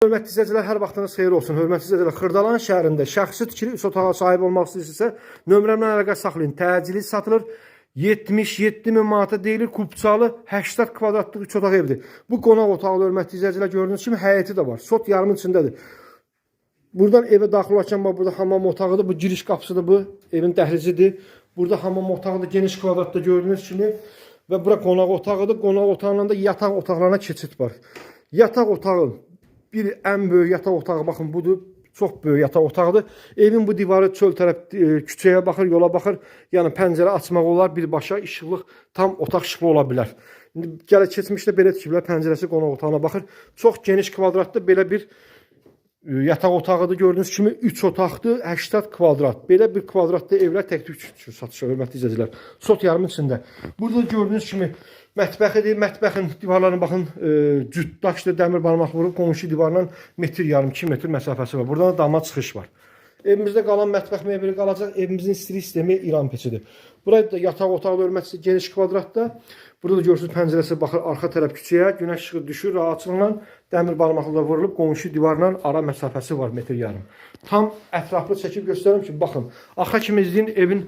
Hörmətli izləyicilər, hər vaxtınız xeyir olsun. Hörmətli izləyicilər, Xırdalan şəhərində şəxsi tikili üç otağa sahib olmaq istəyirsinizsə, nömrəmlə əlaqə saxlayın. Təcili satılır. 77.000 manata deyilir, kubçalı 80 kvadratlıq 3 otaq evdir. Bu qonaq otağı hörmətli izləyicilər, gördüyünüz kimi həyəti də var. Sot yarımın içindədir. Buradan evə daxil olarkən burada hamam otağıdır. Bu giriş qapısıdır, bu evin dəhlizidir. Burada hamam otağıdır, geniş kvadratda gördüyünüz kimi. Və bura qonaq otağıdır. Qonaq otağından da yataq otaqlarına keçid var. Yataq otağı bir ən böyük yataq otağı, baxın budur. Çox böyük yataq otağıdır. Evin bu divarı çöl tərəf küçəyə baxır, yola baxır. Yəni pəncərə açmaq olar, birbaşa işıqlıq, tam otaq işıqlı ola bilər. İndi gələ keçmişdə belə tikiblər, pəncərəsi qonaq otağına baxır. Çox geniş kvadratda belə bir yataq otağıdır. Gördüyünüz kimi 3 otaqdır, 80 kvadrat. Belə bir kvadratda evlər tək-tük satışa, hörmətli izləyicilər. Sot yarımın içində. Burada gördüyünüz kimi mətbəxidir. Mətbəxin divarlarına baxın, cütdaşdır, dəmir barmaq vurub, qonşu divarla metr yarım, 2 metr məsafəsi var. Buradan da dama çıxış var. Evimizdə qalan mətbəx mebeli qalacaq. Evimizin istilik sistemi İran peçidir. Burayı da yataq otağı hörmətli geniş kvadratda. Burada da görürsünüz pəncərəsi baxır arxa tərəf küçəyə. Günəş işığı düşür, rahatçılıqla dəmir barmaqla vurulub, qonşu divarla ara məsafəsi var, metr yarım. Tam ətraflı çəkib göstərirəm ki, baxın. Axıra kimi izləyin, evin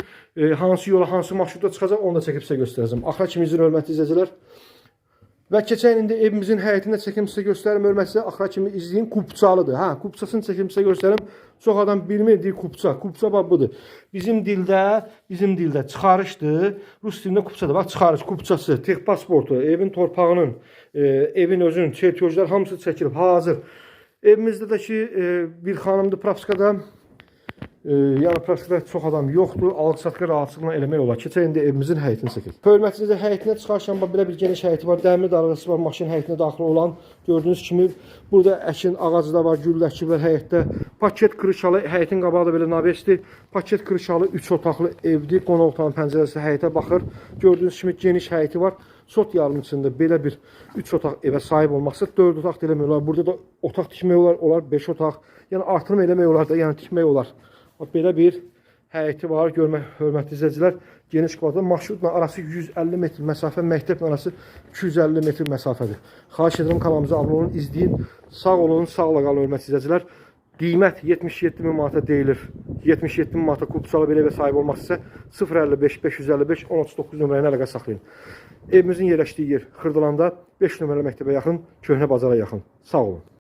hansı yola, hansı marşrutda çıxacaq, onu da çəkib sizə göstərəcəm. Axıra kimi izləyin, hörmətli izləyicilər. Və keçən indi evimizin həyətində çəkim sizə göstərim, hörmətli, axıra kimi izləyin, kubçalıdır. Hə, kubçasını çəkim sizə göstərim. Çox adam bilmir, deyir kubça. Kubça bax budur. Bizim dildə çıxarışdır. Rus dilində kubçadır. Bax çıxarış, kubçası, tex pasportu, evin torpağının, evin özünün, çertyojlar hamısı çəkilib, hazır. Evimizdə də ki, bir xanımdır Pravskada. Yəni praktikada çox adam yoxdur. Alıq-satqı rahatçılıqla eləmək olar. Keçək indi evimizin həyətini çəkək. Hörmətli həyətinə çıxarkən belə bir geniş həyəti var. Dəmir darğası var, maşın həyətinə daxil olan. Gördüyünüz kimi burada əkin ağacı da var, gül əkib var həyətdə. Paket kırışalı, həyətin qabağı da belə navesdir. Paket kırışalı 3 otaqlı evdir. Qonaq otağının pəncərəsi həyətə baxır. Gördüyünüz kimi geniş həyəti var. Sot yarımın içində belə bir 3 otaq evə sahib olmaqsa 4 otaq da eləmək olar. Burada da otaq tikmək olar, 5 otaq. Yəni artırma eləmək olar da, yəni tikmək olar. Belə bir həyəti var, görmək hörmətli izləyicilər. Geniş kvadrat, marşrutla arası 150 metr məsafə, məktəblə arası 250 metr məsafədir. Xahiş edirəm kanalımıza abunə olun, izləyin. Sağ olun, sağla qalın hörmətli izləyicilər. Qiymət 77.000 manata deyilir. 77.000 manata kubçalı bir evə sahib olmaq isə 055 555 1039 nömrəyinə əlaqə saxlayın. Evimizin yerləşdiyi yer Xırdalanda 5 nömrəli məktəbə yaxın, Köhnə bazara yaxın. Sağ olun.